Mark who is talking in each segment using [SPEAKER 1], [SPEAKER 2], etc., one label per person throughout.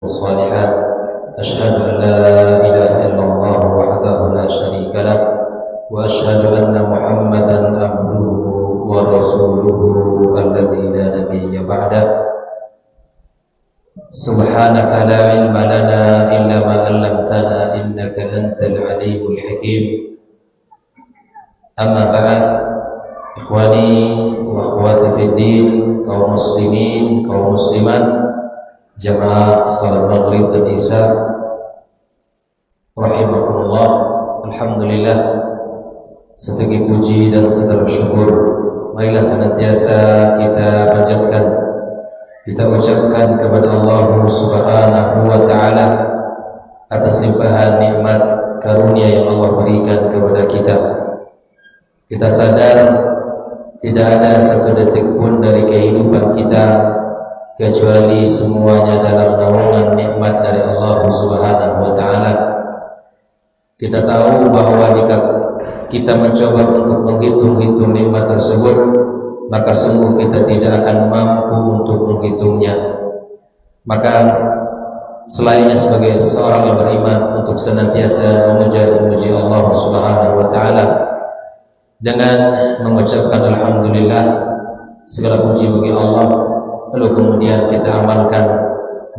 [SPEAKER 1] الصالحات أشهد أن لا إله إلا الله وحده لا شريك له وأشهد أن محمدا عبده ورسوله الذي لا نبي بعده سبحانك لا علم لنا إلا ما علمتنا إنك أنت العليم الحكيم أما بعد إخواني وأخواتي في الدين kaum muslimin, kaum muslimat, jamaah salat maghrib dan isya rahimakumullah. Alhamdulillah, setinggi puji dan segala syukur marilah senantiasa kita panjatkan, kita ucapkan kepada Allah Subhanahu wa ta'ala atas limpahan nikmat karunia yang Allah berikan kepada kita. Kita sadar tidak ada satu detik pun dari kehidupan kita kecuali semuanya dalam naungan nikmat dari Allah Subhanahu wa ta'ala. Kita tahu bahwa jika kita mencoba untuk menghitung-hitung nikmat tersebut, maka sungguh kita tidak akan mampu untuk menghitungnya. Maka selainnya sebagai seorang yang beriman untuk senantiasa memuja dan memuji Allah Subhanahu wa ta'ala dengan mengucapkan alhamdulillah, segala puji bagi Allah, lalu kemudian kita amalkan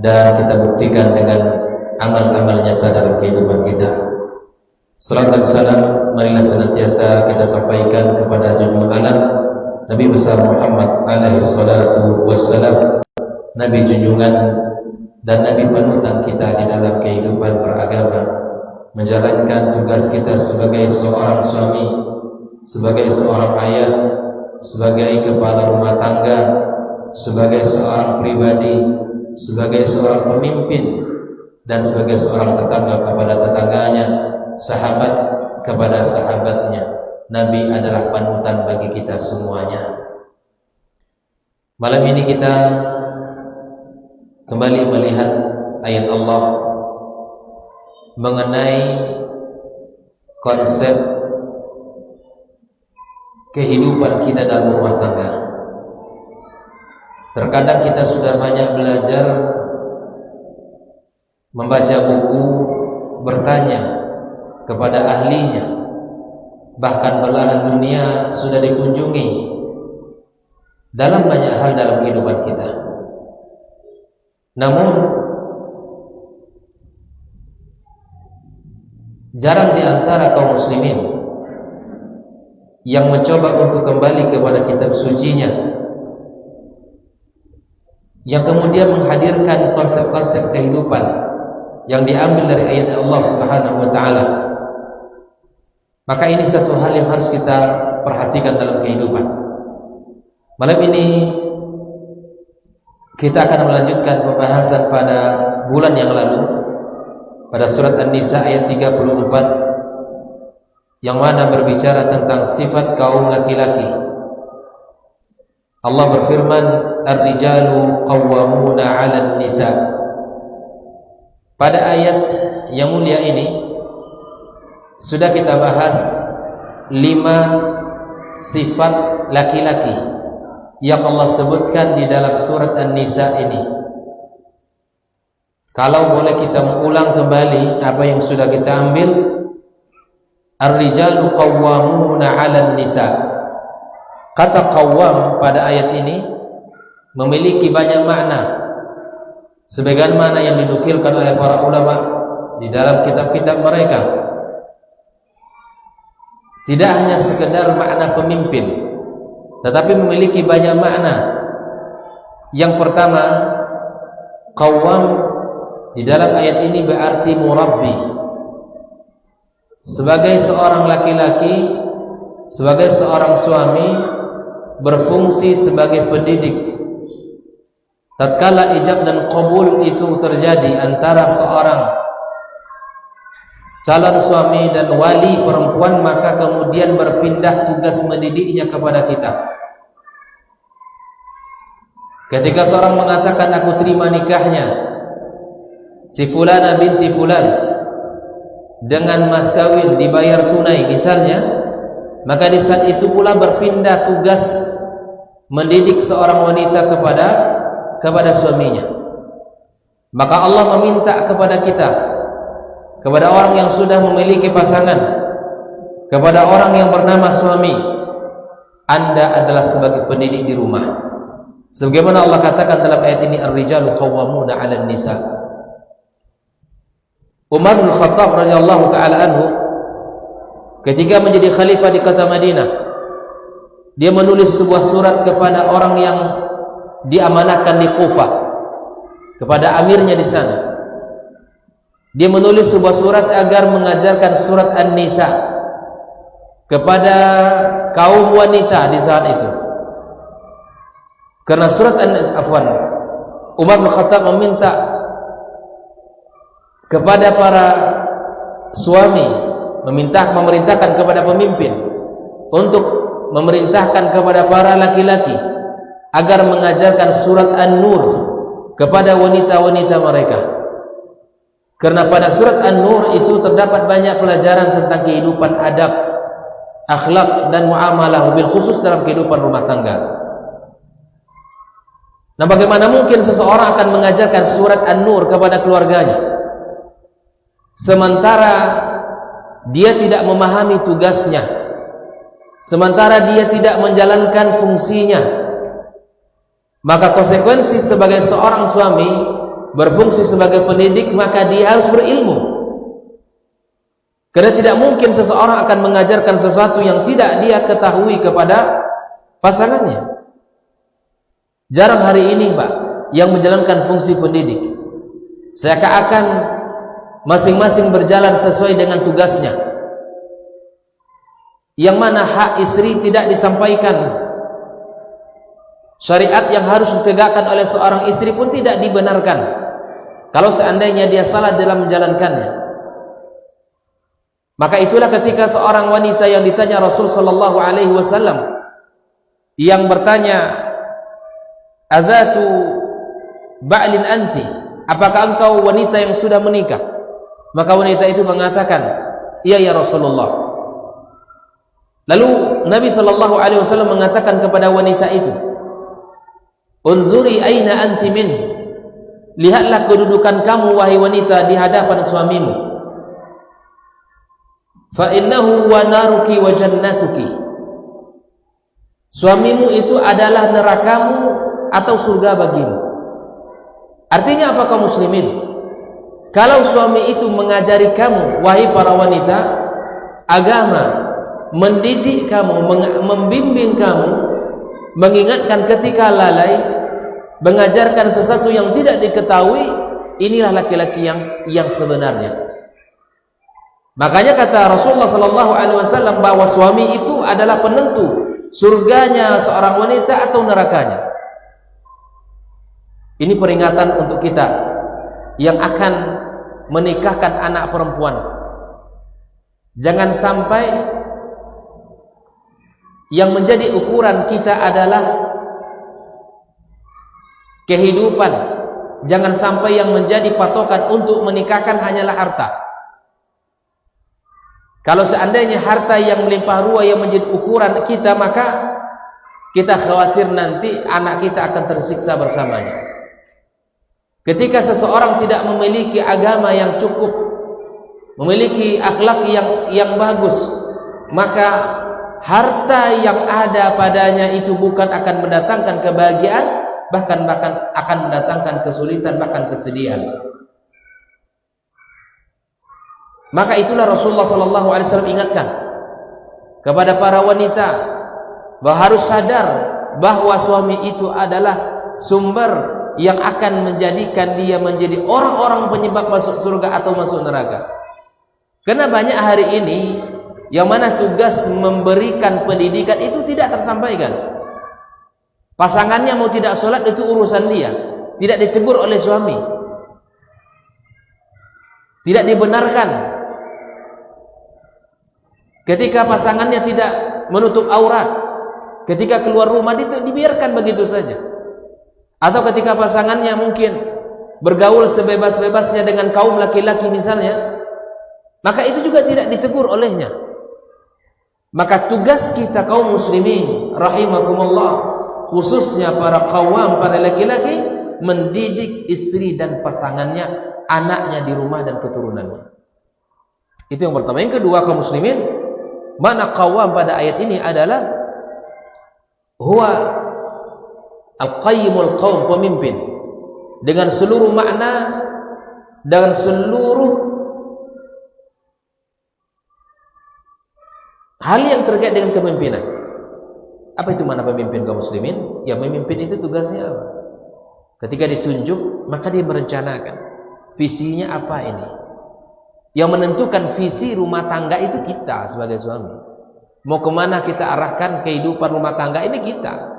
[SPEAKER 1] dan kita buktikan dengan amal-amal nyata dalam kehidupan kita. Salam dan salam marilah senantiasa kita sampaikan kepada junjungan anak Nabi besar Muhammad alaihi salatu wassalam, Nabi junjungan dan Nabi panutan kita di dalam kehidupan beragama, menjalankan tugas kita sebagai seorang suami, sebagai seorang ayah, sebagai kepala rumah tangga, sebagai seorang pribadi, sebagai seorang pemimpin, dan sebagai seorang tetangga kepada tetangganya, sahabat kepada sahabatnya. Nabi adalah panutan bagi kita semuanya. Malam ini kita kembali melihat ayat Allah mengenai konsep kehidupan kita dalam rumah tangga. Terkadang kita sudah banyak belajar, membaca buku, bertanya kepada ahlinya, bahkan belahan dunia sudah dikunjungi dalam banyak hal dalam kehidupan kita. Namun jarang di antara kaum muslimin yang mencoba untuk kembali kepada kitab sucinya, yang kemudian menghadirkan konsep-konsep kehidupan yang diambil dari ayat Allah Subhanahu wa ta'ala. Maka ini satu hal yang harus kita perhatikan dalam kehidupan. Malam ini kita akan melanjutkan pembahasan pada bulan yang lalu pada surat An-Nisa ayat 34 yang mana berbicara tentang sifat kaum laki-laki. Allah berfirman, "Ar-rijalu qawwamuna 'alan nisa." Pada ayat yang mulia ini sudah kita bahas 5 sifat laki-laki yang Allah sebutkan di dalam surat An-Nisa ini. Kalau boleh kita mengulang kembali apa yang sudah kita ambil, Ar-rijalu qawwamuna 'alan nisa. Kata qawwam pada ayat ini memiliki banyak makna, sebagaimana yang dinukilkan oleh para ulama di dalam kitab-kitab mereka. Tidak hanya sekedar makna pemimpin, tetapi memiliki banyak makna. Yang pertama, qawwam di dalam ayat ini berarti murabbi. Sebagai seorang laki-laki, sebagai seorang suami, berfungsi sebagai pendidik. Tatkala ijab dan qabul itu terjadi antara seorang calon suami dan wali perempuan, maka kemudian berpindah tugas mendidiknya kepada kita. Ketika seorang mengatakan, "Aku terima nikahnya si fulana binti fulan dengan mas kawin dibayar tunai," misalnya, maka di saat itu pula berpindah tugas mendidik seorang wanita kepada suaminya. Maka Allah meminta kepada kita, kepada orang yang sudah memiliki pasangan, kepada orang yang bernama suami, Anda adalah sebagai pendidik di rumah. Sebagaimana Allah katakan dalam ayat ini, ar-rijalu qawwamuna 'alan nisa. Umar bin Khattab radhiyallahu taala anhu ketika menjadi khalifah di kota Madinah, dia menulis sebuah surat kepada orang yang diamanahkan di Kufah, kepada amirnya di sana. Dia menulis sebuah surat agar mengajarkan surat An-Nisa kepada kaum wanita di saat itu. Karena surat Umar bin Khattab meminta kepada para suami, memerintahkan kepada pemimpin untuk memerintahkan kepada para laki-laki agar mengajarkan surat An-Nur kepada wanita-wanita mereka. Karena pada surat An-Nur itu terdapat banyak pelajaran tentang kehidupan adab, akhlak dan muamalah, bil khusus dalam kehidupan rumah tangga. Nah, bagaimana mungkin seseorang akan mengajarkan surat An-Nur kepada keluarganya sementara dia tidak memahami tugasnya, sementara dia tidak menjalankan fungsinya? Maka konsekuensi sebagai seorang suami berfungsi sebagai pendidik, maka dia harus berilmu. Karena tidak mungkin seseorang akan mengajarkan sesuatu yang tidak dia ketahui kepada pasangannya. Jarang hari ini, Pak, yang menjalankan fungsi pendidik. Seakan-akan masing-masing berjalan sesuai dengan tugasnya, yang mana hak istri tidak disampaikan. Syariat yang harus ditegakkan oleh seorang istri pun tidak dibenarkan kalau seandainya dia salah dalam menjalankannya. Maka itulah ketika seorang wanita yang ditanya Rasul sallallahu alaihi wasallam, yang bertanya, "Adzatu ba'lin anti?" Apakah engkau wanita yang sudah menikah? Maka wanita itu mengatakan, "Iya ya Rasulullah." Lalu Nabi sallallahu alaihi wasallam mengatakan kepada wanita itu, "Unzuri aina anti min." Lihatlah kedudukan kamu wahai wanita di hadapan suamimu. Fa innahu wa naruki wa jannatuki. Suamimu itu adalah nerakamu atau surga bagimu. Artinya apa kaum muslimin? Kalau suami itu mengajari kamu wahai para wanita agama, mendidik kamu, membimbing kamu, mengingatkan ketika lalai, mengajarkan sesuatu yang tidak diketahui, inilah laki-laki yang sebenarnya. Makanya kata Rasulullah sallallahu alaihi wasallam bahwa suami itu adalah penentu surganya seorang wanita atau nerakanya. Ini peringatan untuk kita yang akan menikahkan anak perempuan. Jangan sampai yang menjadi ukuran kita adalah kehidupan. Jangan sampai yang menjadi patokan untuk menikahkan hanyalah harta. Kalau seandainya harta yang melimpah ruah yang menjadi ukuran kita, maka kita khawatir nanti anak kita akan tersiksa bersamanya. Ketika seseorang tidak memiliki agama yang cukup, memiliki akhlak yang bagus, maka harta yang ada padanya itu bukan akan mendatangkan kebahagiaan, bahkan akan mendatangkan kesulitan, bahkan kesedihan. Maka itulah Rasulullah SAW ingatkan kepada para wanita bahwa harus sadar bahwa suami itu adalah sumber yang akan menjadikan dia menjadi orang-orang penyebab masuk surga atau masuk neraka. Karena banyak hari ini yang mana tugas memberikan pendidikan itu tidak tersampaikan. Pasangannya mau tidak sholat itu urusan dia, tidak ditegur oleh suami, tidak dibenarkan. Ketika pasangannya tidak menutup aurat, ketika keluar rumah dibiarkan begitu saja. Atau ketika pasangannya mungkin bergaul sebebas-bebasnya dengan kaum laki-laki misalnya, maka itu juga tidak ditegur olehnya. Maka tugas kita kaum muslimin rahimakumullah, khususnya para qawam, para laki-laki,
[SPEAKER 2] mendidik istri dan pasangannya, anaknya di rumah dan keturunannya. Itu yang pertama. Yang kedua, kaum muslimin, makna qawwam pada ayat ini adalah huwa al-qayyimul qaum, pemimpin, dengan seluruh makna, dengan seluruh hal yang terkait dengan kepemimpinan. Apa itu makna pemimpin kaum muslimin? Ya, memimpin itu tugasnya apa? Ketika ditunjuk, maka dia merencanakan visinya apa ini. Yang menentukan visi rumah tangga itu kita sebagai suami. Mau kemana kita arahkan kehidupan rumah tangga ini kita.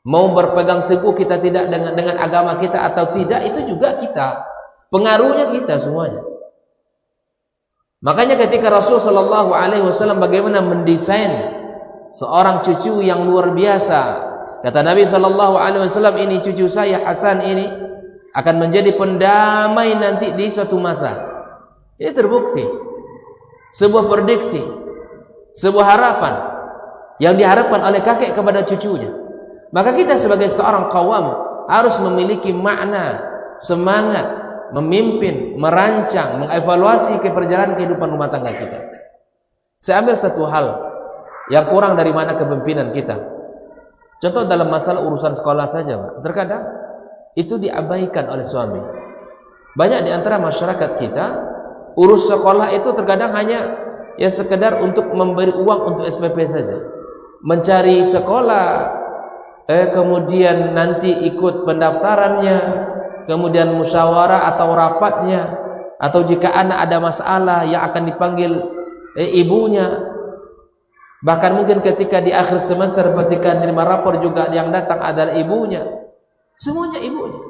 [SPEAKER 2] Mau berpegang teguh kita tidak dengan agama kita atau tidak, itu juga kita. Pengaruhnya kita semuanya. Makanya ketika Rasul sallallahu alaihi wasallam bagaimana mendesain seorang cucu yang luar biasa, kata Nabi sallallahu alaihi wasallam, ini cucu saya Hasan ini akan menjadi pendamai nanti di suatu masa. Ini terbukti. Sebuah prediksi, sebuah harapan yang diharapkan oleh kakek kepada cucunya. Maka kita sebagai seorang qawwam harus memiliki makna, semangat memimpin, merancang, mengevaluasi perjalanan kehidupan rumah tangga kita. Saya ambil satu hal yang kurang dari mana kepemimpinan kita. Contoh dalam masalah urusan sekolah saja, Pak. Terkadang itu diabaikan oleh suami. Banyak di antara masyarakat kita urus sekolah itu terkadang hanya ya sekedar untuk memberi uang untuk SPP saja. Mencari sekolah, kemudian nanti ikut pendaftarannya, kemudian musyawarah atau rapatnya, atau jika anak ada masalah yang akan dipanggil ibunya. Bahkan mungkin ketika di akhir semester ketika menerima rapor juga yang datang adalah ibunya. Semuanya ibunya.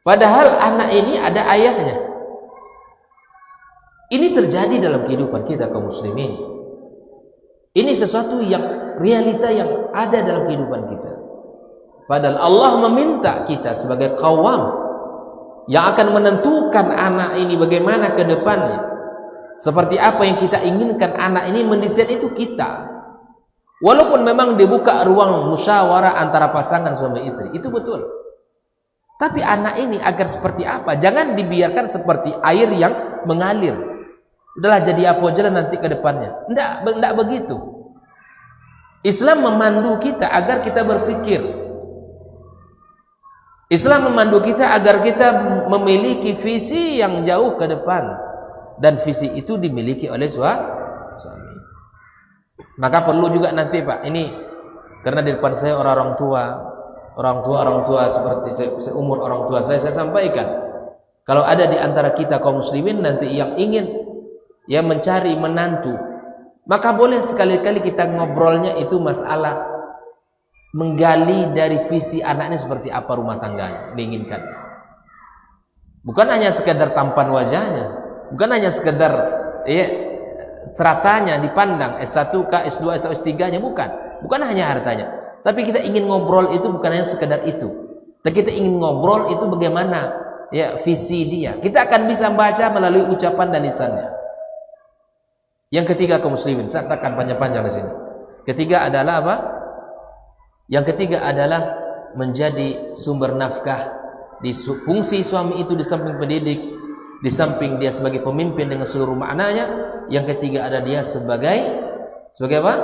[SPEAKER 2] Padahal anak ini ada ayahnya. Ini terjadi dalam kehidupan kita kaum muslimin. Ini sesuatu yang realita yang ada dalam kehidupan kita. Padahal Allah meminta kita sebagai qawwam yang akan menentukan anak ini bagaimana ke depannya, seperti apa yang kita inginkan anak ini, mendesain itu kita. Walaupun memang dibuka ruang musyawarah antara pasangan suami istri, itu betul. Tapi anak ini agar seperti apa? Jangan dibiarkan seperti air yang mengalir. Udahlah jadi apa aja nanti ke depannya. Tidak begitu. Islam memandu kita agar kita berpikir. Islam memandu kita agar kita memiliki visi yang jauh ke depan, dan visi itu dimiliki oleh suami. Maka perlu juga nanti, Pak, ini karena di depan saya orang tua seperti seumur orang tua saya sampaikan, kalau ada di antara kita kaum muslimin nanti yang ingin ya mencari menantu, maka boleh sekali-kali kita ngobrolnya itu masalah menggali dari visi anaknya seperti apa rumah tangganya diinginkan. Bukan hanya sekedar tampan wajahnya, bukan hanya sekedar seratanya dipandang, S1 kah, S2 atau S3-nya, bukan hanya hartanya. Tapi kita ingin ngobrol itu bukan hanya sekedar itu. Tapi kita ingin ngobrol itu bagaimana ya visi dia. Kita akan bisa baca melalui ucapan dan lisannya. Yang ketiga kaum muslimin, saya akan panjang-panjang di sini. Ketiga adalah apa? Yang ketiga adalah menjadi sumber nafkah. Di fungsi suami itu di samping pendidik, di samping dia sebagai pemimpin dengan seluruh maknanya, yang ketiga ada dia sebagai apa?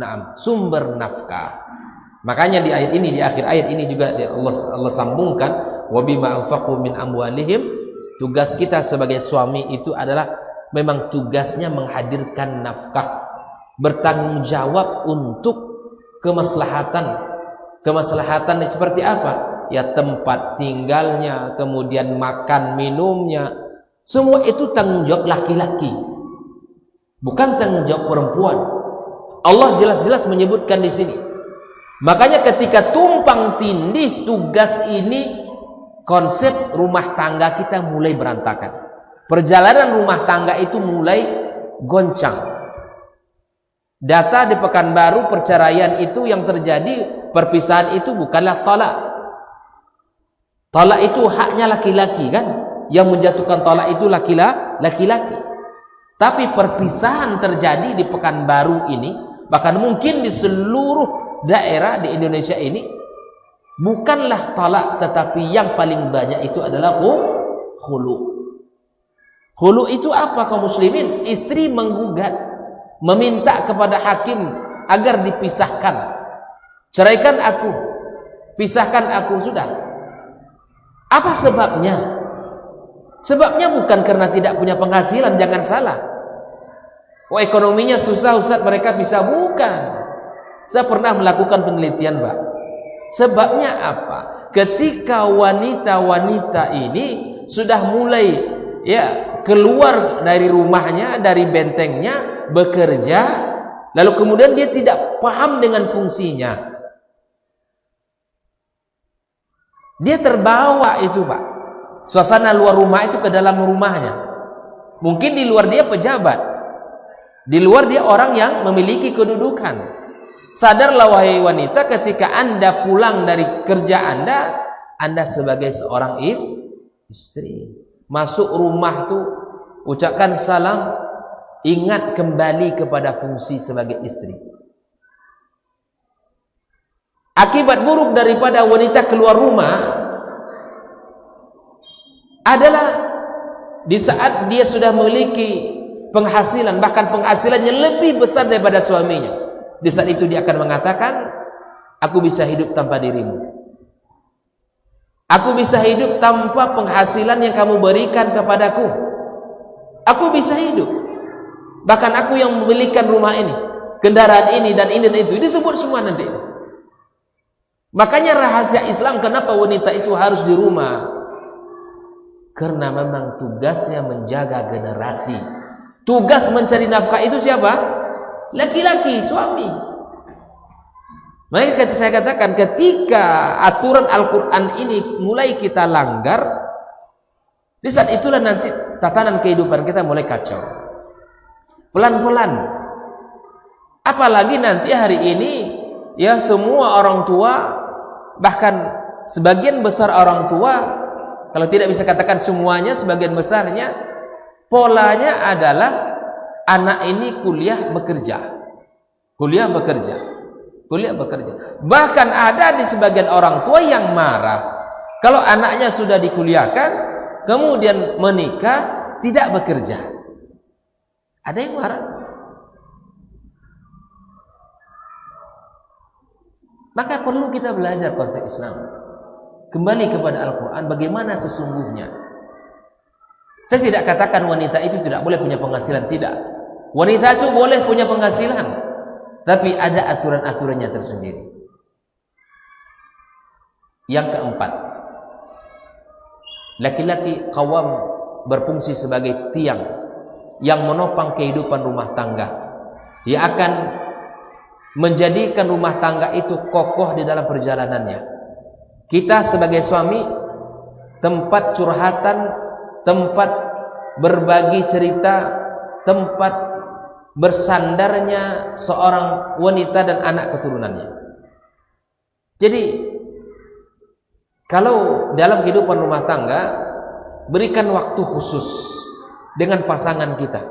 [SPEAKER 2] Naam, sumber nafkah. Makanya di ayat ini, di akhir ayat ini juga Allah sambungkan, wa bima anfaqu min amwalihim. Tugas kita sebagai suami itu adalah memang tugasnya menghadirkan nafkah, bertanggung jawab untuk kemaslahatan seperti apa? Ya tempat tinggalnya, kemudian makan minumnya, semua itu tanggung jawab laki-laki, bukan tanggung jawab perempuan. Allah jelas-jelas menyebutkan di sini. Makanya ketika tumpang tindih tugas ini, konsep rumah tangga kita mulai berantakan. Perjalanan rumah tangga itu mulai goncang. Data di Pekanbaru perceraian itu yang terjadi, perpisahan itu bukanlah talak. Talak itu haknya laki-laki kan? Yang menjatuhkan talak itu laki-laki. Tapi perpisahan terjadi di Pekanbaru ini, bahkan mungkin di seluruh daerah di Indonesia ini, bukanlah talak, tetapi yang paling banyak itu adalah khulu. Khulu itu apa kaum muslimin? Istri menggugat, meminta kepada hakim agar dipisahkan. Ceraikan aku, pisahkan aku, sudah. Apa sebabnya? Sebabnya bukan karena tidak punya penghasilan, jangan salah. Oh, ekonominya susah Ustaz, mereka bisa, bukan. Saya pernah melakukan penelitian, Pak. Sebabnya apa? Ketika wanita-wanita ini sudah mulai keluar dari rumahnya, dari bentengnya, bekerja, lalu kemudian dia tidak paham dengan fungsinya. Dia terbawa itu, Pak. Suasana luar rumah itu ke dalam rumahnya. Mungkin di luar dia pejabat, di luar dia orang yang memiliki kedudukan. Sadarlah wahai wanita, ketika Anda pulang dari kerja Anda sebagai seorang istri. Masuk rumah tuh, ucapkan salam, ingat kembali kepada fungsi sebagai istri. Akibat buruk daripada wanita keluar rumah adalah di saat dia sudah memiliki penghasilan, bahkan penghasilannya lebih besar daripada suaminya. Di saat itu dia akan mengatakan, aku bisa hidup tanpa dirimu. Aku bisa hidup tanpa penghasilan yang kamu berikan kepadaku. Aku bisa hidup. Bahkan aku yang memilikan rumah ini, kendaraan ini dan itu. Disebut semua nanti. Makanya rahasia Islam kenapa wanita itu harus di rumah. Karena memang tugasnya menjaga generasi. Tugas mencari nafkah itu siapa? Laki-laki, suami. Maka saya katakan, ketika aturan Al-Quran ini mulai kita langgar, di saat itulah nanti tatanan kehidupan kita mulai kacau. Pelan-pelan. Apalagi nanti hari ini, ya semua orang tua, bahkan sebagian besar orang tua, kalau tidak bisa katakan semuanya, sebagian besarnya, polanya adalah anak ini kuliah bekerja. Bahkan ada di sebagian orang tua yang marah kalau anaknya sudah dikuliahkan, kemudian menikah, tidak bekerja. Ada yang marah. Maka perlu kita belajar konsep Islam. Kembali kepada Al-Quran, bagaimana sesungguhnya. Saya tidak katakan wanita itu tidak boleh punya penghasilan, tidak. Wanita itu boleh punya penghasilan, tapi ada aturan-aturannya tersendiri. Yang keempat, laki-laki qawam berfungsi sebagai tiang yang menopang kehidupan rumah tangga, yang akan menjadikan rumah tangga itu kokoh di dalam perjalanannya. Kita sebagai suami, tempat curhatan, tempat berbagi cerita, tempat bersandarnya seorang wanita dan anak keturunannya. Jadi, kalau dalam kehidupan rumah tangga, berikan waktu khusus dengan pasangan kita.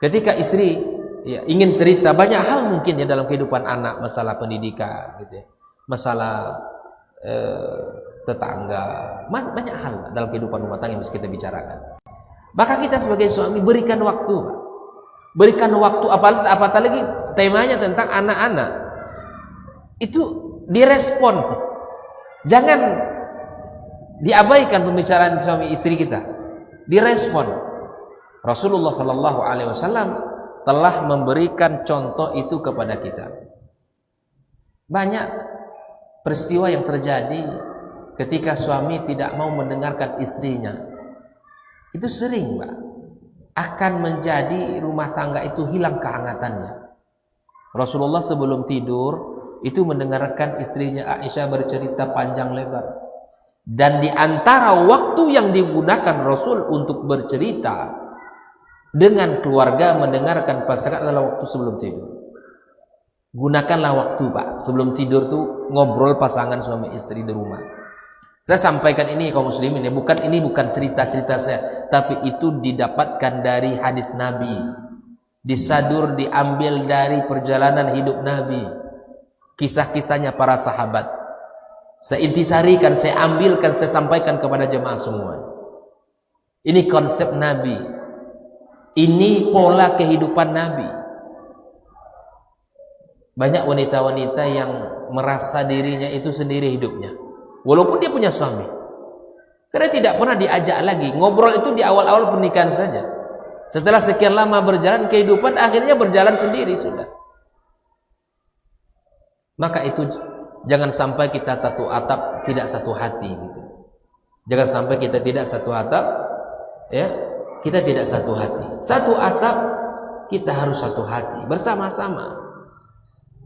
[SPEAKER 2] Ketika istri ingin cerita banyak hal mungkin ya dalam kehidupan anak, masalah pendidikan, gitu ya, masalah tetangga, banyak hal dalam kehidupan rumah tangga yang bisa kita bicarakan. Maka kita sebagai suami berikan waktu, berikan waktu, apalagi temanya tentang anak-anak, itu direspon, jangan diabaikan pembicaraan suami istri kita, direspon. Rasulullah Sallallahu Alaihi Wasallam telah memberikan contoh itu kepada kita. Banyak peristiwa yang terjadi ketika suami tidak mau mendengarkan istrinya. Itu sering, Mbak, akan menjadi rumah tangga itu hilang kehangatannya. Rasulullah sebelum tidur itu mendengarkan istrinya Aisyah bercerita panjang lebar. Dan di antara waktu yang digunakan Rasul untuk bercerita dengan keluarga, mendengarkan pasangan adalah waktu sebelum tidur. Gunakanlah waktu, Pak, sebelum tidur tuh ngobrol pasangan suami istri di rumah. Saya sampaikan ini kaum muslimin ya, ini bukan cerita-cerita saya, tapi itu didapatkan dari hadis Nabi. Diambil dari perjalanan hidup Nabi. Kisah-kisahnya para sahabat. Saya intisarikan, saya ambilkan, saya sampaikan kepada jemaah semua. Ini konsep Nabi. Ini pola kehidupan Nabi. Banyak wanita-wanita yang merasa dirinya itu sendiri hidupnya, walaupun dia punya suami, karena tidak pernah diajak lagi. Ngobrol itu di awal-awal pernikahan saja. Setelah sekian lama berjalan kehidupan, akhirnya berjalan sendiri sudah. Maka itu jangan sampai kita satu atap tidak satu hati gitu. Jangan sampai kita tidak satu atap, ya, kita tidak satu hati. Satu atap kita harus satu hati bersama-sama.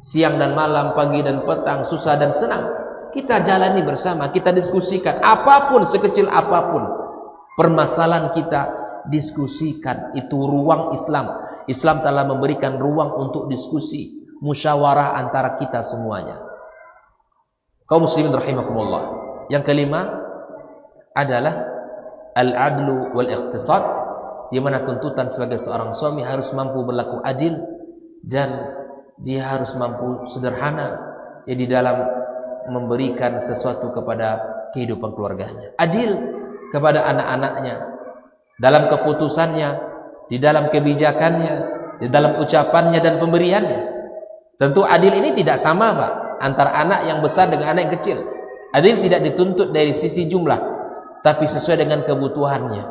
[SPEAKER 2] Siang dan malam, pagi dan petang, susah dan senang, kita jalani bersama, kita diskusikan apapun, sekecil apapun permasalahan, kita diskusikan. Itu ruang Islam. Islam telah memberikan ruang untuk diskusi, musyawarah antara kita semuanya. Kaum muslimin rahimakumullah. Yang kelima adalah al-adlu wal iqtisad, di mana tuntutan sebagai seorang suami harus mampu berlaku adil dan dia harus mampu sederhana ya di dalam memberikan sesuatu kepada kehidupan keluarganya. Adil kepada anak-anaknya dalam keputusannya, di dalam kebijakannya, di dalam ucapannya dan pemberiannya. Tentu adil ini tidak sama, Pak, antara anak yang besar dengan anak yang kecil. Adil tidak dituntut dari sisi jumlah, tapi sesuai dengan kebutuhannya.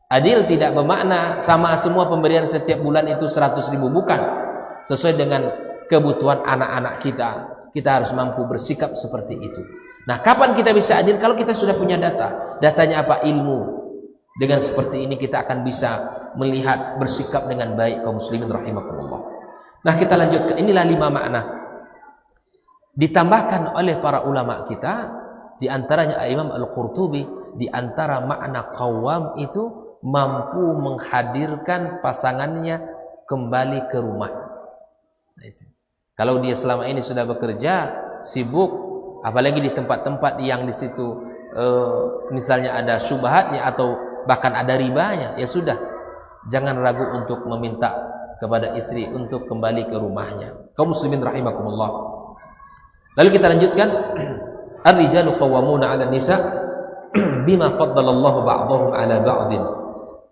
[SPEAKER 2] Adil tidak bermakna sama semua pemberian setiap bulan itu 100.000, bukan. Sesuai dengan kebutuhan anak-anak kita. Kita harus mampu bersikap seperti itu. Nah, kapan kita bisa adil? Kalau kita sudah punya data. Datanya apa? Ilmu. Dengan seperti ini kita akan bisa melihat, bersikap dengan baik, kaum muslimin rahimakumullah. Nah, kita lanjutkan. Inilah 5 makna ditambahkan oleh para ulama kita, di antaranya Imam Al-Qurtubi, di antara makna qawwam itu mampu menghadirkan pasangannya kembali ke rumah. Nah, itu. Kalau dia selama ini sudah bekerja, sibuk, apalagi di tempat-tempat yang di situ misalnya ada syubhatnya atau bahkan ada ribanya, ya sudah, jangan ragu untuk meminta kepada istri untuk kembali ke rumahnya. Kaum muslimin rahimakumullah. Lalu kita lanjutkan, ar-rijalu qawwamuna 'ala nisa bima faddalallahu ba'dahum 'ala ba'din.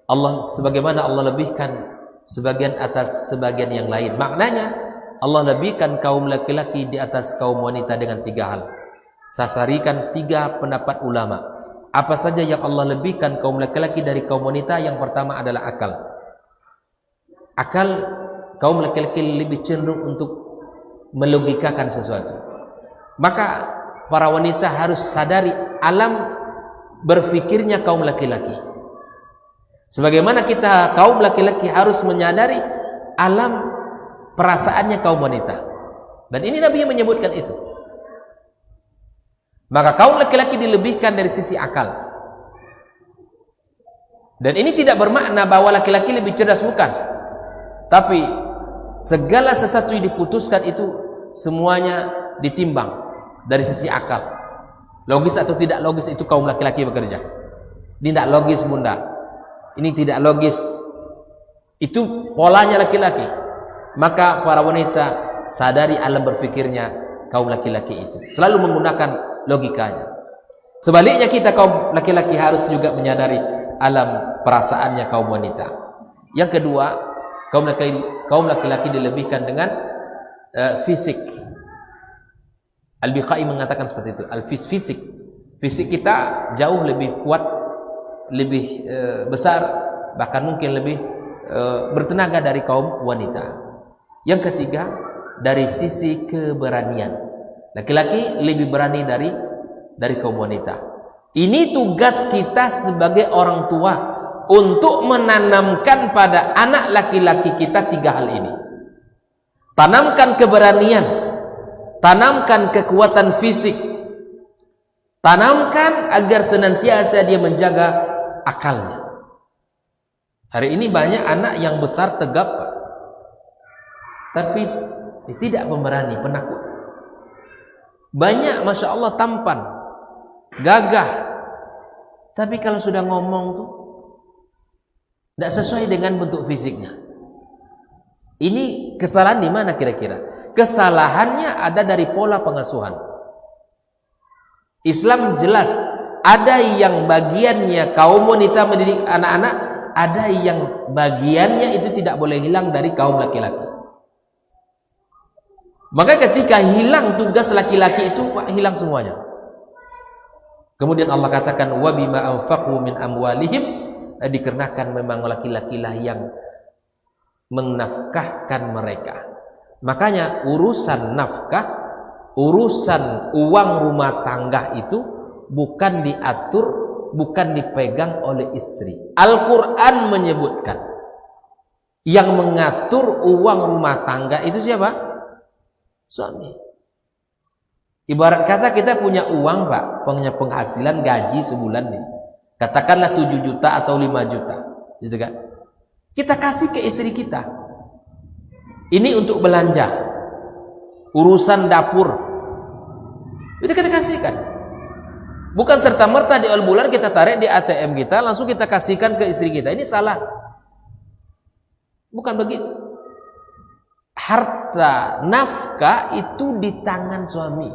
[SPEAKER 2] Allah, sebagaimana Allah lebihkan sebagian atas sebagian yang lain. Maknanya Allah lebihkan kaum laki-laki di atas kaum wanita dengan 3 hal. Saya sarikan 3 pendapat ulama. Apa saja yang Allah lebihkan kaum laki-laki dari kaum wanita? Yang pertama adalah akal. Akal, kaum laki-laki lebih cenderung untuk melogikakan sesuatu. Maka para wanita harus sadari alam berfikirnya kaum laki-laki. Sebagaimana kita kaum laki-laki harus menyadari alam perasaannya kaum wanita. Dan ini Nabi yang menyebutkan itu. Maka kaum laki-laki dilebihkan dari sisi akal. Dan ini tidak bermakna bahwa laki-laki lebih cerdas, bukan. Tapi segala sesuatu yang diputuskan itu semuanya ditimbang dari sisi akal. Logis atau tidak logis itu kaum laki-laki bekerja. Ini tidak logis, Bunda. Ini tidak logis. Itu polanya laki-laki. Maka para wanita sadari alam berfikirnya kaum laki-laki itu, selalu menggunakan logikanya. Sebaliknya kita kaum laki-laki harus juga menyadari alam perasaannya kaum wanita. Yang kedua, kaum laki-laki dilebihkan dengan fisik. Al-Biqai mengatakan seperti itu, fisik. Fisik kita jauh lebih kuat, lebih besar, bahkan mungkin lebih bertenaga dari kaum wanita. Yang ketiga, dari sisi keberanian. Laki-laki lebih berani dari kaum wanita. Ini tugas kita sebagai orang tua, untuk menanamkan pada anak laki-laki kita 3 hal ini. Tanamkan keberanian, tanamkan kekuatan fisik, tanamkan agar senantiasa dia menjaga akalnya. Hari ini banyak anak yang besar tegap, Pak, tapi tidak pemberani, penakut. Banyak, masya Allah, tampan, gagah, tapi kalau sudah ngomong tuh tidak sesuai dengan bentuk fisiknya. Ini kesalahan di mana kira-kira? Kesalahannya ada dari pola pengasuhan. Islam jelas, ada yang bagiannya kaum wanita mendidik anak-anak, ada yang bagiannya itu tidak boleh hilang dari kaum laki-laki. Maka ketika hilang tugas laki-laki itu, hilang semuanya. Kemudian Allah katakan wa bima anfaqu min amwalihim, dikarenakan memang laki-laki lah yang menafkahkan mereka. Makanya urusan nafkah, urusan uang rumah tangga itu bukan diatur, bukan dipegang oleh istri. Al-Quran menyebutkan yang mengatur uang rumah tangga itu siapa? Suami. Ibarat kata kita punya uang, Pak, punya penghasilan gaji sebulan nih, katakanlah 7 juta atau 5 juta, gitu kan? Kita kasih ke istri kita. Ini untuk belanja, urusan dapur, itu kita kasihkan. Bukan serta-merta di awal bulan kita tarik di ATM kita, langsung kita kasihkan ke istri kita. Ini salah. Bukan begitu. Harta nafkah itu di tangan suami.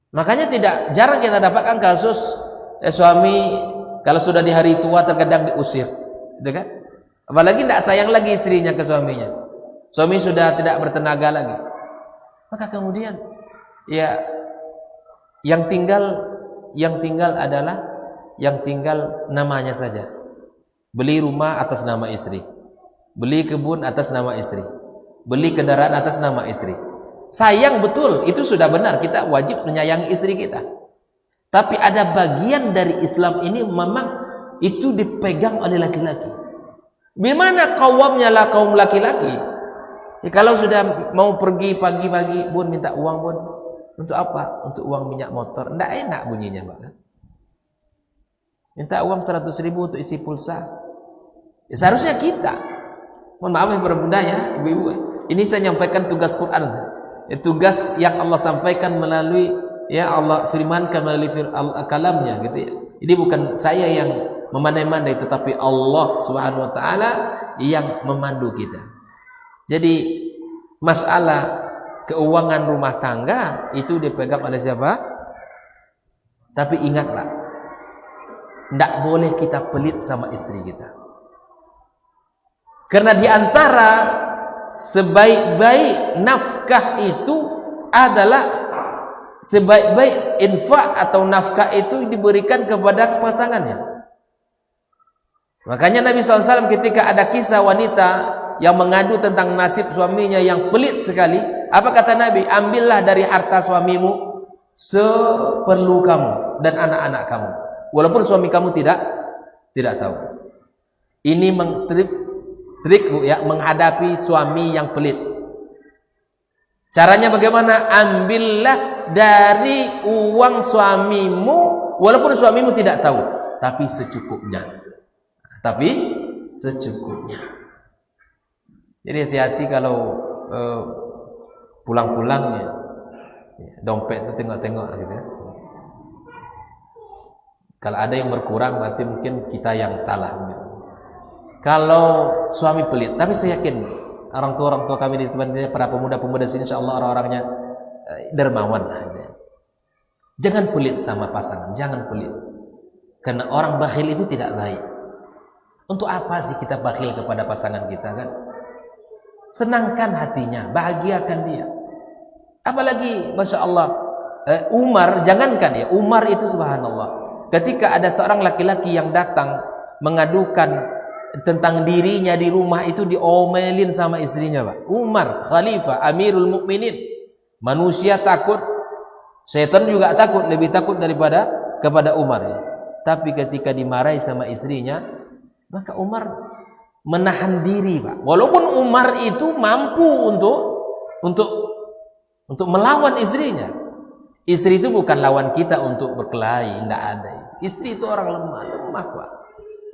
[SPEAKER 2] Makanya jarang kita dapatkan kasus suami kalau sudah di hari tua terkadang diusir, gitu kan? Apalagi tidak sayang lagi istrinya ke suaminya. Suami sudah tidak bertenaga lagi. Maka kemudian ya yang tinggal adalah namanya saja. Beli rumah atas nama istri, beli kebun atas nama istri, beli kendaraan atas nama istri. Sayang betul, itu sudah benar, kita wajib menyayangi istri kita. Tapi ada bagian dari Islam ini memang itu dipegang oleh laki-laki. Bagaimana kaumnya lah kaum laki-laki? Ya, kalau sudah mau pergi pagi-pagi, bun minta uang bun. Untuk apa? Untuk uang minyak motor. Tidak enak bunyinya, Pak. Minta uang 100.000 untuk isi pulsa. Ya, seharusnya kita. Mohon maaf ya para bunda ya, ibu-ibu. Ini saya nyampaikan tugas Quran. Ya, tugas yang Allah sampaikan melalui, ya Allah firmankan melalui kalamnya, gitu ya. Ini bukan saya yang memandai-mandai, tetapi Allah Subhanahu wa taala yang memandu kita. Jadi masalah keuangan rumah tangga itu dipegang oleh siapa? Tapi ingatlah, tidak boleh kita pelit sama istri kita. Karena di antara sebaik-baik nafkah itu adalah sebaik-baik infak atau nafkah itu diberikan kepada pasangannya. Makanya Nabi SAW ketika ada kisah wanita yang mengadu tentang nasib suaminya yang pelit sekali, apa kata Nabi? Ambillah dari harta suamimu seperlu kamu dan anak-anak kamu, walaupun suami kamu tidak tahu. Ini trik Bu ya, menghadapi suami yang pelit. Caranya bagaimana? Ambillah dari uang suamimu walaupun suamimu tidak tahu, tapi secukupnya. Jadi hati-hati kalau pulang-pulang ya, dompet itu tengok-tengok gitu ya. Kalau ada yang berkurang berarti mungkin kita yang salah. Kalau suami pelit, tapi saya yakin orang tua kami di tempat para pemuda-pemuda sini insyaallah orang-orangnya dermawan lah. Jangan pelit sama pasangan, jangan pelit. Karena orang bakhil itu tidak baik. Untuk apa sih kita bakhil kepada pasangan kita kan? Senangkan hatinya, bahagiakan dia. Apalagi Masya Allah Umar, jangankan ya, Umar itu subhanallah, ketika ada seorang laki-laki yang datang mengadukan tentang dirinya di rumah, itu diomelin sama istrinya, Pak. Umar, khalifah, amirul mukminin, manusia takut, setan juga takut, lebih takut daripada kepada Umar ya. Tapi ketika dimarahi sama istrinya, maka Umar menahan diri, Pak. Walaupun Umar itu mampu untuk melawan istrinya. Istri itu bukan lawan kita untuk berkelahi, tidak ada. Istri itu orang lemah, Pak.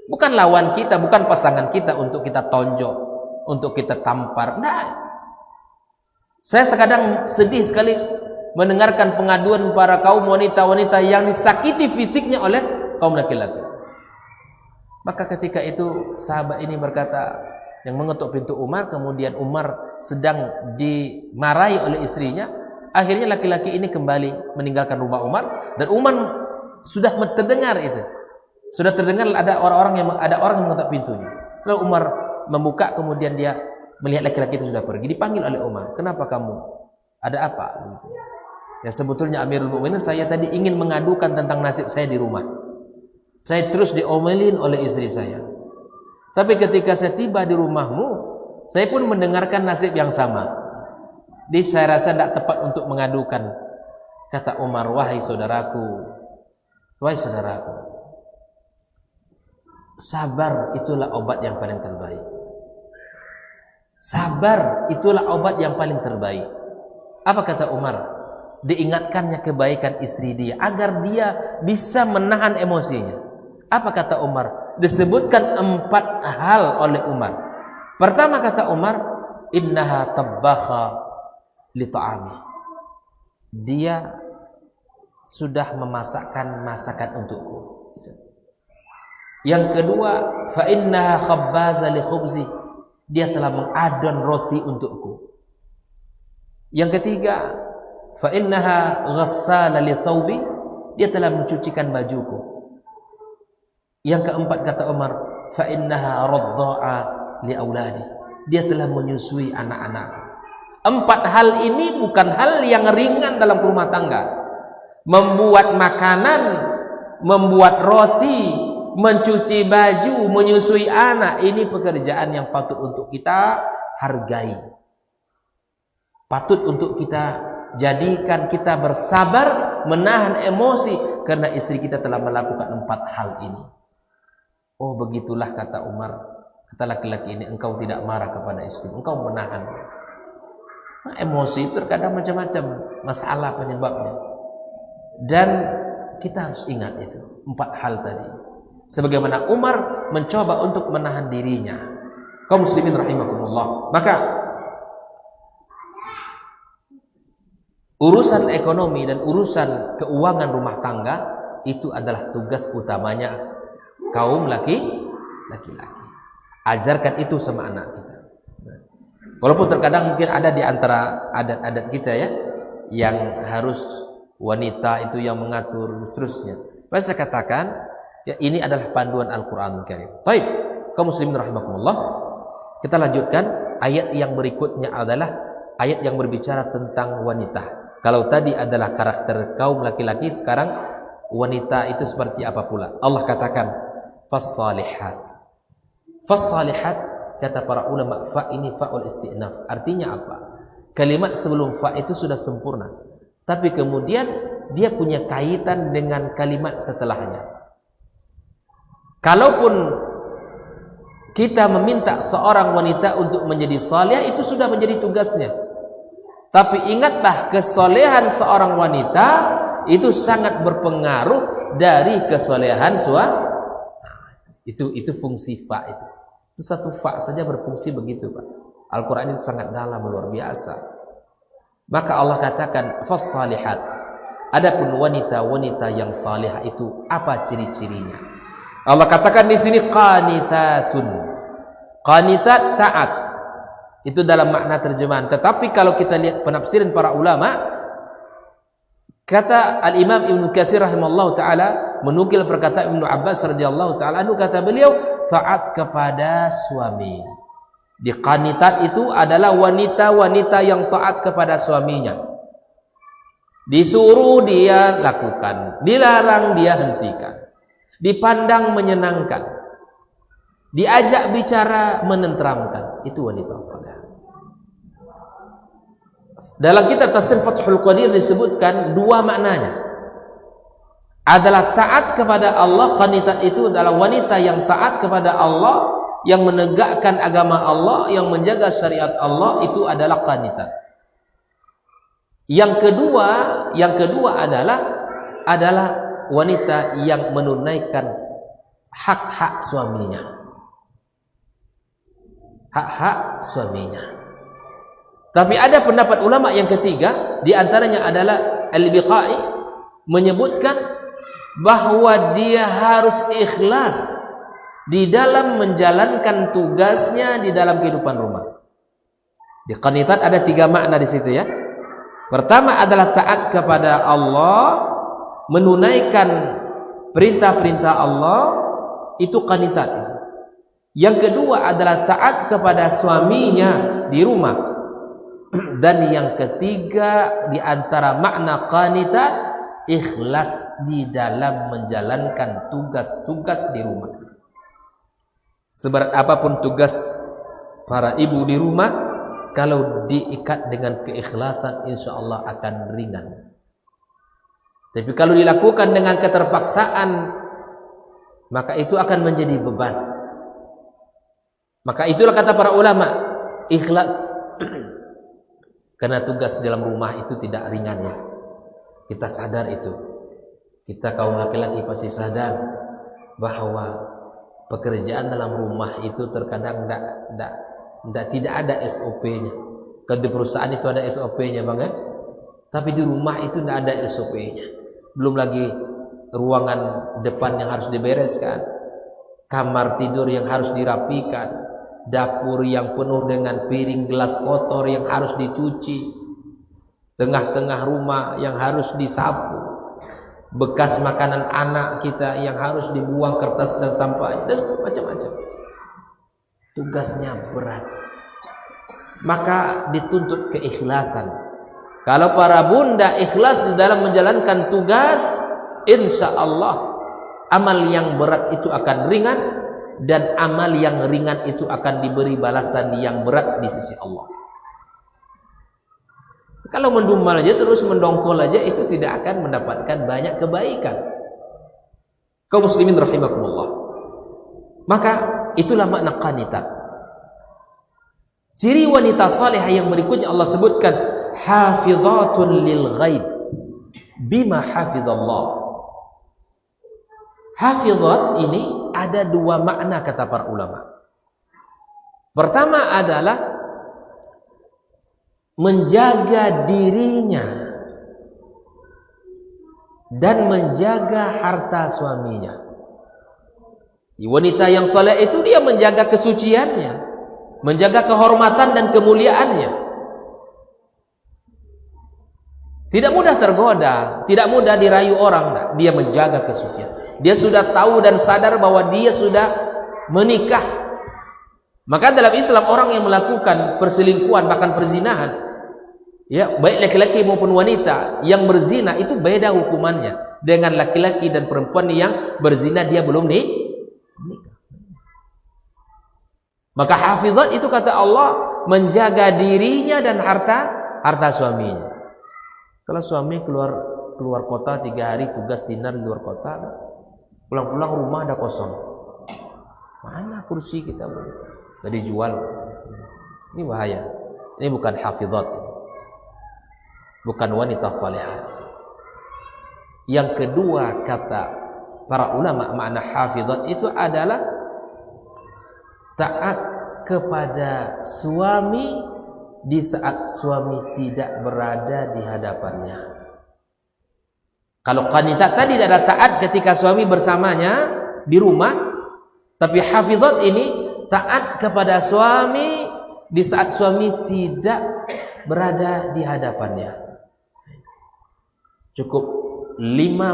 [SPEAKER 2] Bukan lawan kita, bukan pasangan kita untuk kita tonjok, untuk kita tampar. Nah, saya terkadang sedih sekali mendengarkan pengaduan para kaum wanita-wanita yang disakiti fisiknya oleh kaum laki-laki. Maka ketika itu sahabat ini berkata, yang mengetuk pintu Umar, kemudian Umar sedang dimarahi oleh istrinya, Akhirnya laki-laki ini kembali meninggalkan rumah Umar, dan Umar sudah terdengar itu. Sudah terdengar ada orang yang mengetuk pintunya. Lalu Umar membuka, kemudian dia melihat laki-laki itu sudah pergi. Dipanggil oleh Umar, "Kenapa kamu? Ada apa?" Gitu. Ya, sebetulnya Amirul Mukminin, saya tadi ingin mengadukan tentang nasib saya di rumah. Saya terus diomelin oleh istri saya. Tapi ketika saya tiba di rumahmu, saya pun mendengarkan nasib yang sama. Jadi saya rasa tidak tepat untuk mengadukan. Kata Umar, wahai saudaraku, sabar itulah obat yang paling terbaik. Sabar itulah obat yang paling terbaik. Apa kata Umar? Diingatkannya kebaikan istri dia agar dia bisa menahan emosinya. Apa kata Umar? Disebutkan 4 hal oleh Umar. Pertama kata Umar, innaha tabbakha li ta'ami. Dia sudah memasakkan masakan untukku. Yang kedua, fa innaha khabbaza li khubzi. Dia telah mengadon roti untukku. Yang ketiga, fa innaha ghassala li thawbi. Dia telah mencucikan bajuku. Yang keempat kata Umar, fa innaha radda'a li auladi. Dia telah menyusui anak-anakku. 4 hal ini bukan hal yang ringan dalam rumah tangga. Membuat makanan, membuat roti, mencuci baju, menyusui anak, ini pekerjaan yang patut untuk kita hargai. Patut untuk kita jadikan kita bersabar, menahan emosi, karena istri kita telah melakukan 4 hal ini. Oh, begitulah kata Umar, kata laki-laki ini, engkau tidak marah kepada istri, engkau menahan. Nah, emosi terkadang macam-macam masalah penyebabnya, dan kita harus ingat itu 4 hal tadi. Sebagaimana Umar mencoba untuk menahan dirinya. Kaum muslimin rahimakumullah. Maka urusan ekonomi dan urusan keuangan rumah tangga itu adalah tugas utamanya kaum laki-laki. Ajarkan itu sama anak kita. Walaupun terkadang mungkin ada di antara adat-adat kita ya, yang harus wanita itu yang mengatur dan seterusnya. Maka saya katakan, ya, ini adalah panduan Al-Quran Karim. Baik, kaum muslimin rahimakumullah. Kita lanjutkan, ayat yang berikutnya adalah ayat yang berbicara tentang wanita. Kalau tadi adalah karakter kaum laki-laki, sekarang wanita itu seperti apa pula? Allah katakan, fas-salihat. Fas-salihat, kata para ulama, fa ini fa'ul isti'naf. Artinya apa? Kalimat sebelum fa itu sudah sempurna, tapi kemudian dia punya kaitan dengan kalimat setelahnya. Kalaupun kita meminta seorang wanita untuk menjadi salihah, itu sudah menjadi tugasnya. Tapi ingatlah, kesolehan seorang wanita itu sangat berpengaruh dari kesolehan suami. Itu fungsi fa itu. Itu satu fa saja berfungsi begitu, Pak. Al-Quran itu sangat dalam, luar biasa. Maka Allah katakan fas-salihat. Adapun wanita-wanita yang salihah itu apa ciri-cirinya? Allah katakan di sini qanitatun. Qanitat, taat. Itu dalam makna terjemahan. Tetapi kalau kita lihat penafsiran para ulama, kata Al-Imam Ibnu Katsir rahimallahu taala menukil perkataan Ibnu Abbas radhiyallahu taala anhu, kata beliau, taat kepada suami. Di qanitat itu adalah wanita-wanita yang taat kepada suaminya. Disuruh dia lakukan, dilarang dia hentikan. Dipandang menyenangkan, diajak bicara menenteramkan. Itu wanita saleh. Dalam kitab Tafsir Fathul Qadir disebutkan 2 maknanya. Adalah taat kepada Allah. Qanitat itu adalah wanita yang taat kepada Allah, yang menegakkan agama Allah, yang menjaga syariat Allah. Itu adalah qanitat. Yang kedua adalah wanita yang menunaikan hak-hak suaminya. Hak-hak suaminya. Tapi ada pendapat ulama yang ketiga, di antaranya adalah Al-Biqai, menyebutkan bahwa dia harus ikhlas di dalam menjalankan tugasnya di dalam kehidupan rumah. Di qanitat ada 3 makna di situ ya. Pertama adalah taat kepada Allah, menunaikan perintah-perintah Allah, itu qanitat itu. Yang kedua adalah taat kepada suaminya di rumah. Dan yang ketiga di antara makna qanitat, ikhlas di dalam menjalankan tugas-tugas di rumah. Seberat apapun tugas para ibu di rumah, kalau diikat dengan keikhlasan, insya Allah akan ringan. Tapi kalau dilakukan dengan keterpaksaan, maka itu akan menjadi beban. Maka itulah kata para ulama, ikhlas. Karena tugas dalam rumah itu tidak ringan ya. Kita sadar itu. Kita kaum laki-laki pasti sadar bahwa pekerjaan dalam rumah itu terkadang tidak ada SOP-nya. Kalau di perusahaan itu ada SOP-nya banget, tapi di rumah itu tidak ada SOP-nya. Belum lagi ruangan depan yang harus dibereskan, kamar tidur yang harus dirapikan, dapur yang penuh dengan piring gelas kotor yang harus dicuci, tengah-tengah rumah yang harus disapu, bekas makanan anak kita yang harus dibuang kertas dan sampahnya, dan macam-macam. Tugasnya berat, maka dituntut keikhlasan. Kalau para bunda ikhlas di dalam menjalankan tugas, insya Allah amal yang berat itu akan ringan, dan amal yang ringan itu akan diberi balasan yang berat di sisi Allah. Kalau mendumal aja terus mendongkol aja, itu tidak akan mendapatkan banyak kebaikan. Kaum muslimin rahimakumullah. Maka itulah makna qanitat. Ciri wanita salihah yang berikutnya Allah sebutkan, hafizatun lil ghaib bima hafizallah. Hafizat ini ada dua makna kata para ulama. Pertama adalah menjaga dirinya dan menjaga harta suaminya. Wanita yang saleh itu dia menjaga kesuciannya, menjaga kehormatan dan kemuliaannya. Tidak mudah tergoda, tidak mudah dirayu orang. Dia menjaga kesucian. Dia sudah tahu dan sadar bahwa dia sudah menikah. Maka dalam Islam orang yang melakukan perselingkuhan bahkan perzinahan, ya baik laki-laki maupun wanita yang berzina, itu beda hukumannya dengan laki-laki dan perempuan yang berzina dia belum nikah. Maka hafizat itu kata Allah menjaga dirinya dan harta suaminya. Kalau suami keluar kota 3 hari tugas dinar di luar kota, pulang-pulang rumah ada kosong, mana kursi kita? Jadi jual. Ini bahaya. Ini bukan hafizat, bukan wanita salihah. Yang kedua kata para ulama makna hafizat itu adalah taat kepada suami di saat suami tidak berada di hadapannya. Kalau qanitat tadi ada taat ketika suami bersamanya di rumah, tapi hafizat ini taat kepada suami di saat suami tidak berada di hadapannya. Cukup 5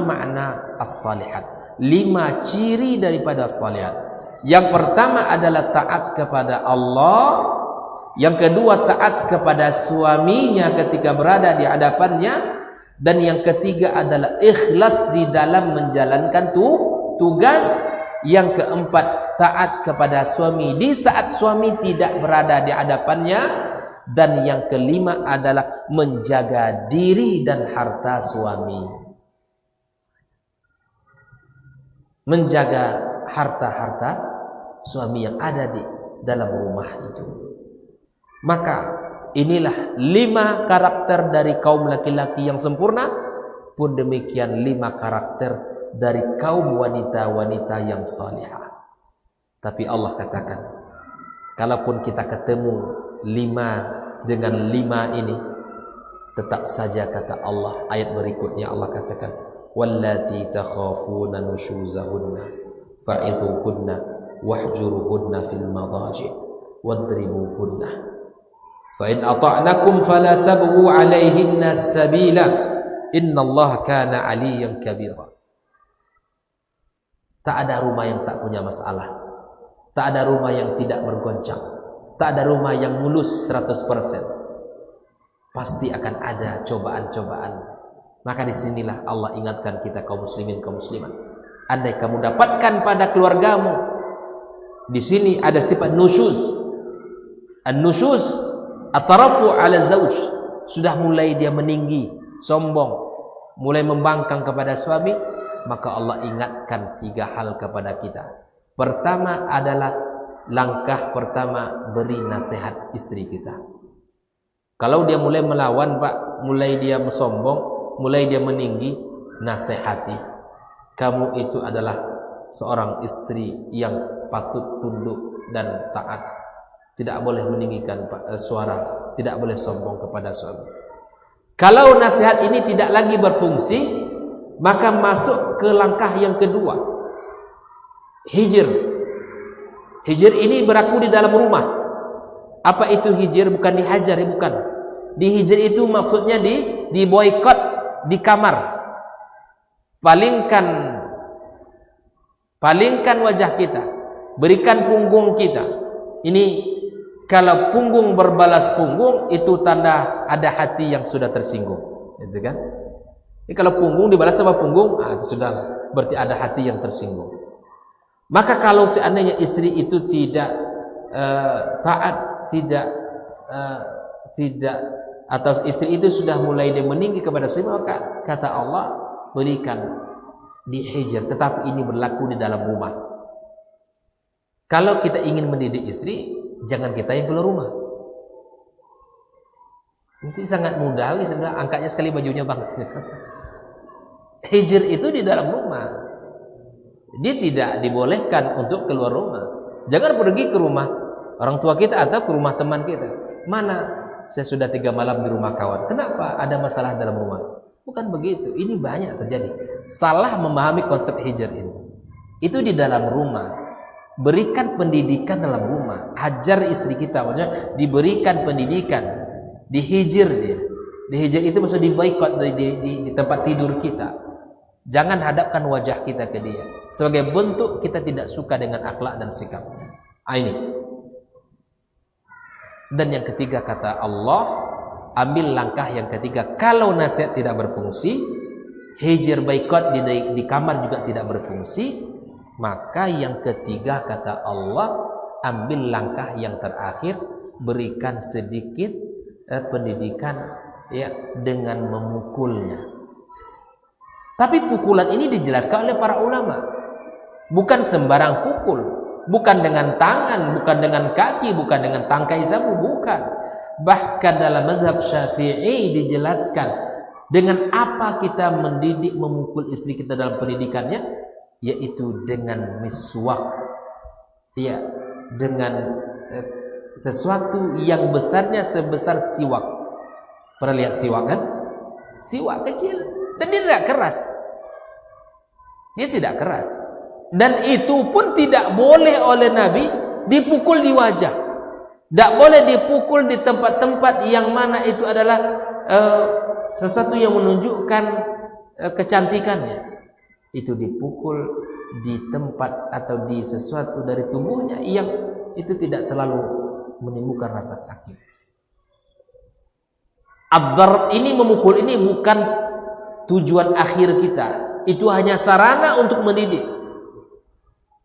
[SPEAKER 2] makna as-salihat, 5 ciri daripada as-salihat. Yang pertama adalah taat kepada Allah, yang kedua taat kepada suaminya ketika berada di hadapannya, dan yang ketiga adalah ikhlas di dalam menjalankan tugas. Yang keempat taat kepada suami di saat suami tidak berada di hadapannya, dan yang kelima adalah menjaga diri dan harta suami, menjaga harta-harta suami yang ada di dalam rumah itu. Maka inilah 5 karakter dari kaum laki-laki yang sempurna, pun demikian 5 karakter dari kaum wanita-wanita yang salihah. Tapi Allah katakan, kalaupun kita ketemu 5 dengan 5 ini, tetap saja kata Allah, ayat berikutnya Allah katakan, wallati takhafuna nushuzahunna fa'idhuhunna wahjuruhunna fil madaji wadribuhunna. Fa in ata'nakum fala tabghu 'alaihinna sabila innallaha kana 'aliyyan kabira. Tak ada rumah yang tak punya masalah. Tak ada rumah yang tidak bergoncang. Tak ada rumah yang mulus 100%. Pasti akan ada cobaan-cobaan. Maka disinilah Allah ingatkan kita kaum muslimin, kaum muslimat. Andai kamu dapatkan pada keluargamu, di sini ada sifat nusyuz. An-nusyuz at-tarafu 'ala zauj. Sudah mulai dia meninggi, sombong, mulai membangkang kepada suami, maka Allah ingatkan 3 hal kepada kita. Pertama adalah langkah pertama, beri nasihat istri kita. Kalau dia mulai melawan, Pak, mulai dia sombong, mulai dia meninggi, nasihati. Kamu itu adalah seorang istri yang patut tunduk dan taat. Tidak boleh meninggikan suara, tidak boleh sombong kepada suami. Kalau nasihat ini tidak lagi berfungsi, maka masuk ke langkah yang kedua. Hijr. Hijr ini berlaku di dalam rumah. Apa itu hijr? Bukan dihajar, bukan. Di hijr itu maksudnya di boykot di kamar. Palingkan wajah kita, berikan punggung kita. Ini kalau punggung berbalas punggung, itu tanda ada hati yang sudah tersinggung, gitu kan? Jadi kalau punggung dibalas sama punggung, itu sudahlah, berarti ada hati yang tersinggung. Maka kalau seandainya istri itu tidak taat, tidak atau istri itu sudah mulai dia meninggi kepada suami, maka kata Allah, berikan di hijr. Tetapi ini berlaku di dalam rumah. Kalau kita ingin mendidik istri, jangan kita yang keluar rumah. Nanti sangat mudah, sebenarnya angkatnya sekali bajunya banget. Hijr itu di dalam rumah. Dia tidak dibolehkan untuk keluar rumah. Jangan pergi ke rumah orang tua kita atau ke rumah teman kita. Mana? Saya sudah 3 malam di rumah kawan. Kenapa? Ada masalah dalam rumah. Bukan begitu. Ini banyak terjadi. Salah memahami konsep hijr ini. Itu di dalam rumah. Berikan pendidikan dalam rumah. Hajar istri kita. Maksudnya diberikan pendidikan. Dihijr dia. Dihijr itu maksudnya diboikot di tempat tidur kita. Jangan hadapkan wajah kita ke dia. Sebagai bentuk kita tidak suka dengan akhlak dan sikapnya. Ini. Dan yang ketiga kata Allah, ambil langkah yang ketiga. Kalau nasihat tidak berfungsi, hijr boikot di kamar juga tidak berfungsi, maka yang ketiga kata Allah, ambil langkah yang terakhir, berikan sedikit pendidikan ya dengan memukulnya. Tapi pukulan ini dijelaskan oleh para ulama. Bukan sembarang pukul, bukan dengan tangan, bukan dengan kaki, bukan dengan tangkai sapu, bukan. Bahkan dalam mazhab Syafi'i dijelaskan dengan apa kita mendidik, memukul istri kita dalam pendidikannya, yaitu dengan miswak. Ya, dengan sesuatu yang besarnya sebesar siwak. Pernah lihat siwak kan? Siwak kecil. Dan dia tidak keras. Dia tidak keras. Dan itu pun tidak boleh oleh Nabi dipukul di wajah. Tidak boleh dipukul di tempat-tempat yang mana itu adalah sesuatu yang menunjukkan kecantikannya. Itu dipukul di tempat atau di sesuatu dari tubuhnya yang itu tidak terlalu menimbulkan rasa sakit. Ad-darb ini, memukul ini bukan tujuan akhir kita. Itu hanya sarana untuk mendidik.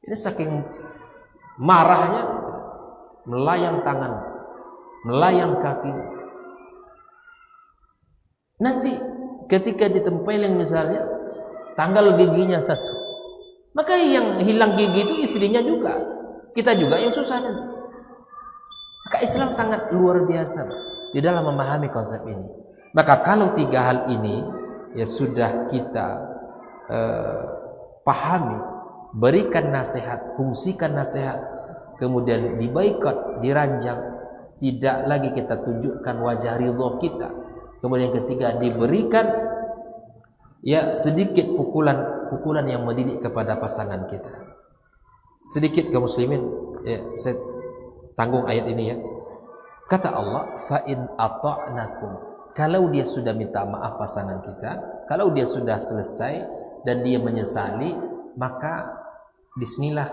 [SPEAKER 2] Ini saking marahnya, melayang tangan, melayang kaki. Nanti ketika ditempelin misalnya, tanggal giginya 1, maka yang hilang gigi itu istrinya juga. Kita juga yang susah nanti. Maka Islam sangat luar biasa di dalam memahami konsep ini. Maka kalau 3 hal ini ya sudah kita pahami, berikan nasihat, fungsikan nasihat, kemudian diboikot, diranjang, tidak lagi kita tunjukkan wajah ridho kita. Kemudian ketiga, diberikan ya sedikit pukulan yang mendidik kepada pasangan kita. Sedikit kaum muslimin, ya, saya tanggung ayat ini ya. Kata Allah, fa in ata'nakum, kalau dia sudah minta maaf pasangan kita, kalau dia sudah selesai dan dia menyesali, maka disinilah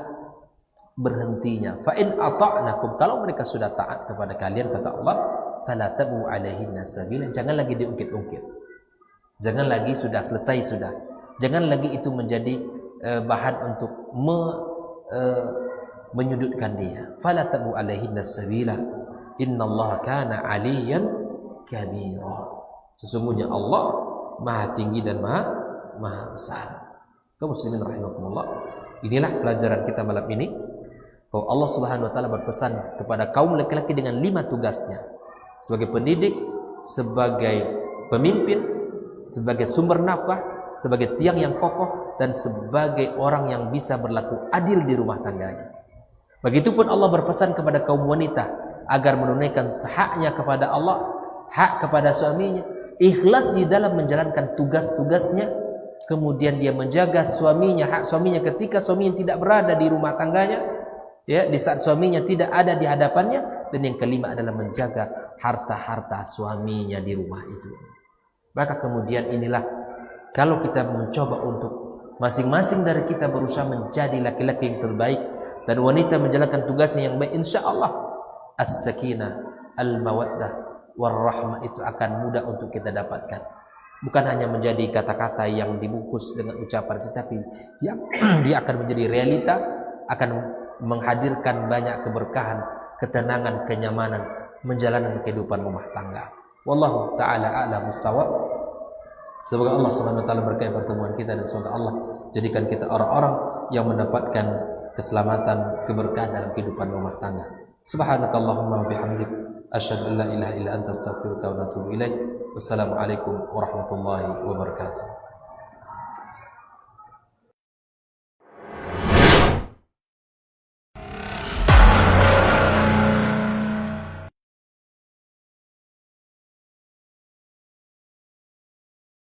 [SPEAKER 2] berhentinya. Fa in ata'nakum, kalau mereka sudah taat kepada kalian, kata Allah, fala tabu alaihinna sabila, jangan lagi diungkit-ungkit. Jangan lagi sudah selesai sudah. Jangan lagi itu menjadi bahan untuk menyudutkan dia. Fala tabu alaihinna sabila, innallaha kana aliyan kabira. Sesungguhnya Allah Maha tinggi dan maha besar. Kaum muslimin rahimakumullah, inilah pelajaran kita malam ini, bahwa Allah Subhanahu wa taala berpesan kepada kaum laki-laki dengan 5 tugasnya. Sebagai pendidik, sebagai pemimpin, sebagai sumber nafkah, sebagai tiang yang kokoh, dan sebagai orang yang bisa berlaku adil di rumah tangganya. Begitupun Allah berpesan kepada kaum wanita agar menunaikan haknya kepada Allah, hak kepada suaminya, ikhlas di dalam menjalankan tugas-tugasnya, kemudian dia menjaga suaminya, hak suaminya ketika suaminya tidak berada di rumah tangganya, ya, di saat suaminya tidak ada di hadapannya. Dan yang kelima adalah menjaga harta-harta suaminya di rumah itu. Maka kemudian inilah, kalau kita mencoba untuk masing-masing dari kita berusaha menjadi laki-laki yang terbaik dan wanita menjalankan tugasnya yang baik, insya Allah as-sakinah, al-mawaddah, war-rahmah itu akan mudah untuk kita dapatkan. Bukan hanya menjadi kata-kata yang dibungkus dengan ucapan, tetapi dia akan menjadi realita, akan menghadirkan banyak keberkahan, ketenangan, kenyamanan menjalani kehidupan rumah tangga. Wallahu ta'ala a'lam bissawab. Semoga Allah Subhanahu wa taala berkahi pertemuan kita, dan semoga Allah jadikan kita orang-orang yang mendapatkan keselamatan, keberkahan dalam kehidupan rumah tangga. Subhanakallahumma wa bihamdik, asyhadu an la ilaha illa anta, astaghfiruka wa atubu ilaik. Wassalamualaikum warahmatullahi wabarakatuh.